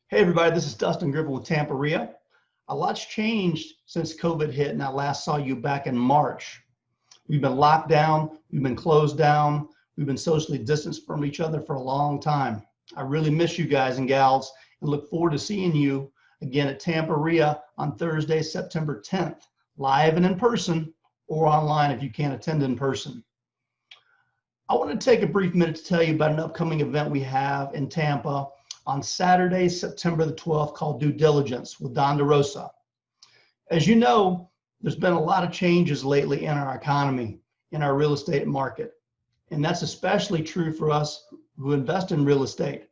Hey everybody, this is Dustin with Tampa Bay. A lot's changed since COVID hit and I last saw you back in March. We've been locked down, we've been closed down, we've been socially distanced from each other for a long time. I really miss you guys and gals and look forward to seeing you again at Tampa Bay on Thursday, September 10th, live and in person or online if you can't attend in person. I want to take a brief minute to tell you about an upcoming event we have in Tampa on Saturday, September the 12th, called Due Diligence with DeRosa. As you know, there's been a lot of changes lately in our economy, in our real estate market. And that's especially true for us who invest in real estate.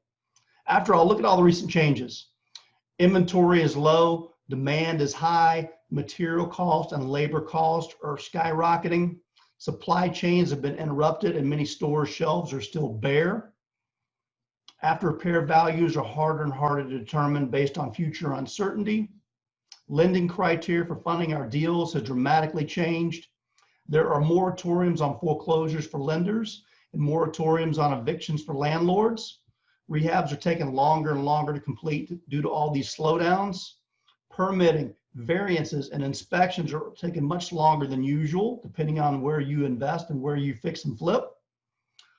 After all, look at all the recent changes. Inventory is low, demand is high, material cost and labor cost are skyrocketing. Supply chains have been interrupted and many stores' shelves are still bare. After repair values are harder and harder to determine based on future uncertainty. Lending criteria for funding our deals has dramatically changed. There are moratoriums on foreclosures for lenders and moratoriums on evictions for landlords. Rehabs are taking longer and longer to complete due to all these slowdowns. Permitting, variances, and inspections are taking much longer than usual, depending on where you invest and where you fix and flip.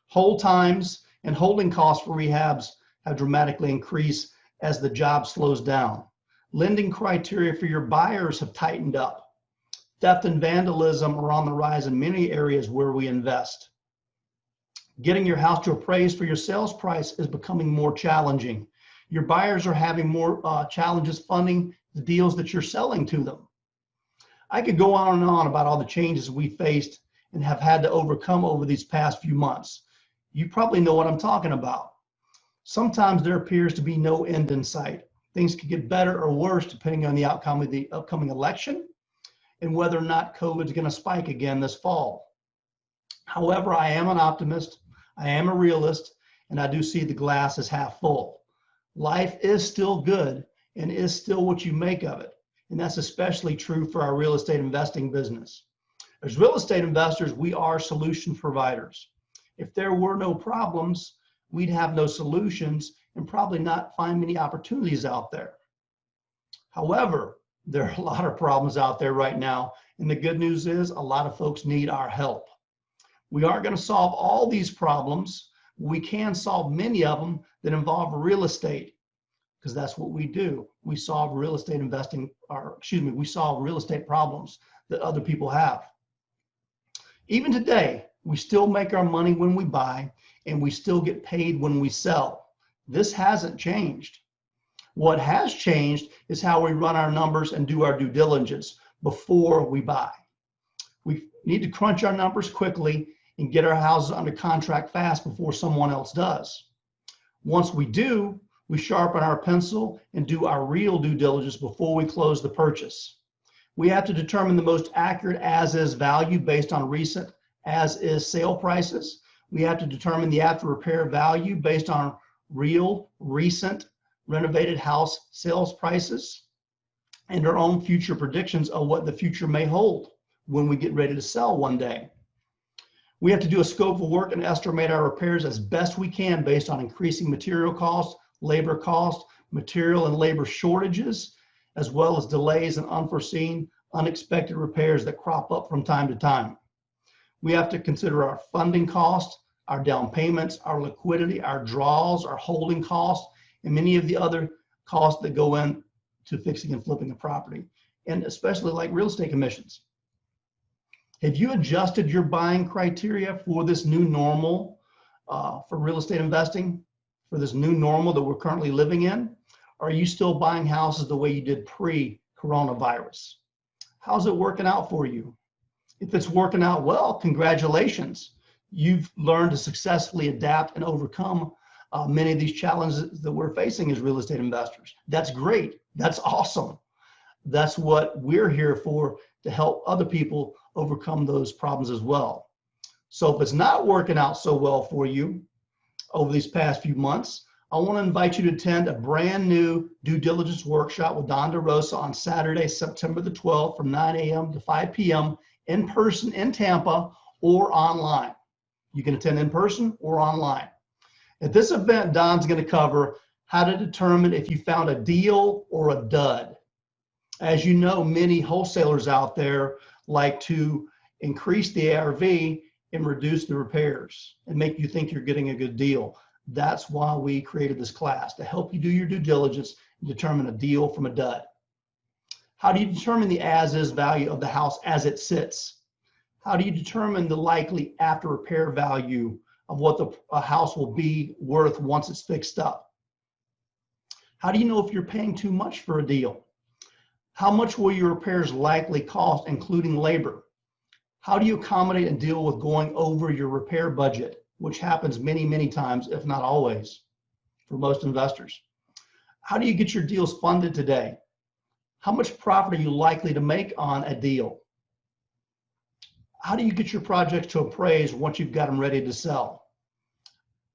Hold times and holding costs for rehabs have dramatically increased as the job slows down. Lending criteria for your buyers have tightened up. Theft and vandalism are on the rise in many areas where we invest. Getting your house to appraise for your sales price is becoming more challenging. Your buyers are having more challenges funding the deals that you're selling to them. I could go on and on about all the changes we faced and have had to overcome over these past few months. You probably know what I'm talking about. Sometimes there appears to be no end in sight. Things could get better or worse depending on the outcome of the upcoming election and whether or not COVID is going to spike again this fall. However, I am an optimist, I am a realist, and I do see the glass as half full. Life is still good and is still what you make of it. And that's especially true for our real estate investing business. As real estate investors, we are solution providers. If there were no problems, we'd have no solutions and probably not find many opportunities out there. However, there are a lot of problems out there right now. And the good news is a lot of folks need our help. We aren't going to solve all these problems. We can solve many of them that involve real estate because that's what we do. We solve real estate we solve real estate problems that other people have. Even today, we still make our money when we buy and we still get paid when we sell. This hasn't changed. What has changed is how we run our numbers and do our due diligence before we buy. We need to crunch our numbers quickly and get our houses under contract fast before someone else does. Once we do, we sharpen our pencil and do our real due diligence before we close the purchase. We have to determine the most accurate as-is value based on recent as-is sale prices. We have to determine the after repair value based on real, recent, renovated house sales prices and our own future predictions of what the future may hold when we get ready to sell one day. We have to do a scope of work and estimate our repairs as best we can based on increasing material costs, labor costs, material and labor shortages, as well as delays and unforeseen, unexpected repairs that crop up from time to time. We have to consider our funding costs, our down payments, our liquidity, our draws, our holding costs, and many of the other costs that go into fixing and flipping a property, and especially like real estate commissions. Have you adjusted your buying criteria for this new normal for real estate investing, for this new normal that we're currently living in? Or are you still buying houses the way you did pre-coronavirus? How's it working out for you? If it's working out well, congratulations. You've learned to successfully adapt and overcome many of these challenges that we're facing as real estate investors. That's great. That's awesome. That's what we're here for, to help other people overcome those problems as well. So if it's not working out so well for you over these past few months, I want to invite you to attend a brand new due diligence workshop with DeRosa on Saturday, September the 12th from 9 a.m. to 5 p.m. in person in Tampa or online. You can attend in person or online. At this event, Don's going to cover how to determine if you found a deal or a dud. As you know, many wholesalers out there like to increase the ARV and reduce the repairs and make you think you're getting a good deal. That's why we created this class, to help you do your due diligence and determine a deal from a dud. How do you determine the as-is value of the house as it sits? How do you determine the likely after repair value of what a house will be worth once it's fixed up? How do you know if you're paying too much for a deal? How much will your repairs likely cost, including labor? How do you accommodate and deal with going over your repair budget, which happens many, many times, if not always, for most investors? How do you get your deals funded today? How much profit are you likely to make on a deal? How do you get your projects to appraise once you've got them ready to sell?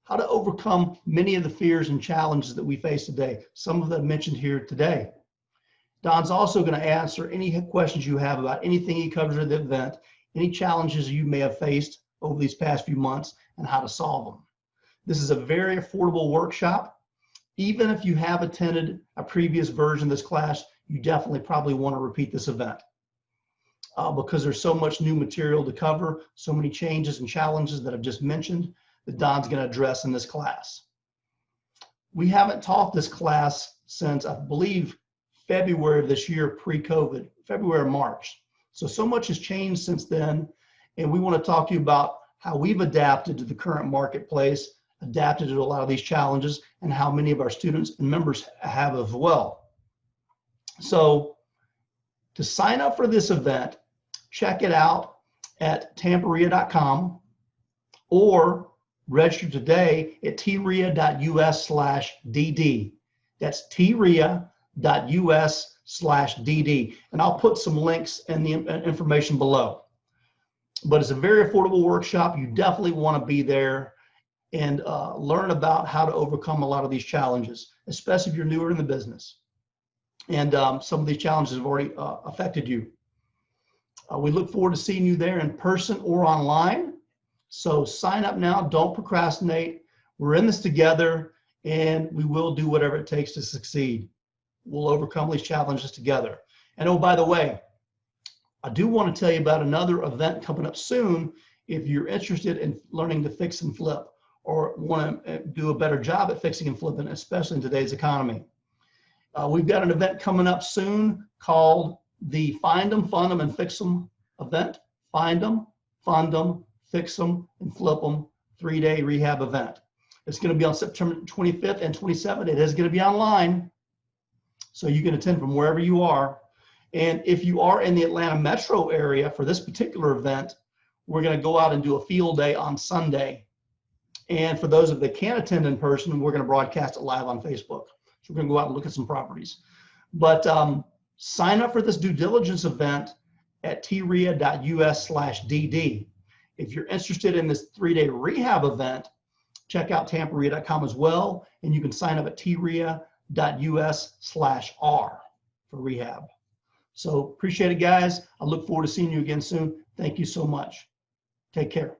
How to overcome many of the fears and challenges that we face today, some of them mentioned here today. Don's also going to answer any questions you have about anything he covers at the event, any challenges you may have faced over these past few months, and how to solve them. This is a very affordable workshop. Even if you have attended a previous version of this class, you definitely probably want to repeat this event because there's so much new material to cover, so many changes and challenges that I've just mentioned that Don's going to address in this class. We haven't taught this class since, I believe, February of this year, pre-COVID, February or March. So much has changed since then, and we want to talk to you about how we've adapted to the current marketplace, adapted to a lot of these challenges, and how many of our students and members have as well. So to sign up for this event, check it out at tamparia.com or register today at tria.us/dd. That's tria.us/dd. And I'll put some links in the information below. But it's a very affordable workshop. You definitely want to be there and learn about how to overcome a lot of these challenges, especially if you're newer in the business. And some of these challenges have already affected you. We look forward to seeing you there in person or online. So sign up now, don't procrastinate. We're in this together, and we will do whatever it takes to succeed. We'll overcome these challenges together. And oh, by the way, I do want to tell you about another event coming up soon. If you're interested in learning to fix and flip, or want to do a better job at fixing and flipping, especially in today's economy. We've got an event coming up soon called the Find 'em, Fund 'em, and Fix 'em event. Find 'em, fund 'em, fix 'em, and flip 'em 3-day rehab event. It's going to be on September 25th and 27th. It is going to be online, so you can attend from wherever you are. And if you are in the Atlanta metro area for this particular event, we're going to go out and do a field day on Sunday. And for those of that can't attend in person, we're going to broadcast it live on Facebook. So we're going to go out and look at some properties. But sign up for this due diligence event at tria.us/dd. If you're interested in this 3-day rehab event, check out tamparia.com as well. And you can sign up at tria.us/r for rehab. So appreciate it, guys. I look forward to seeing you again soon. Thank you so much. Take care.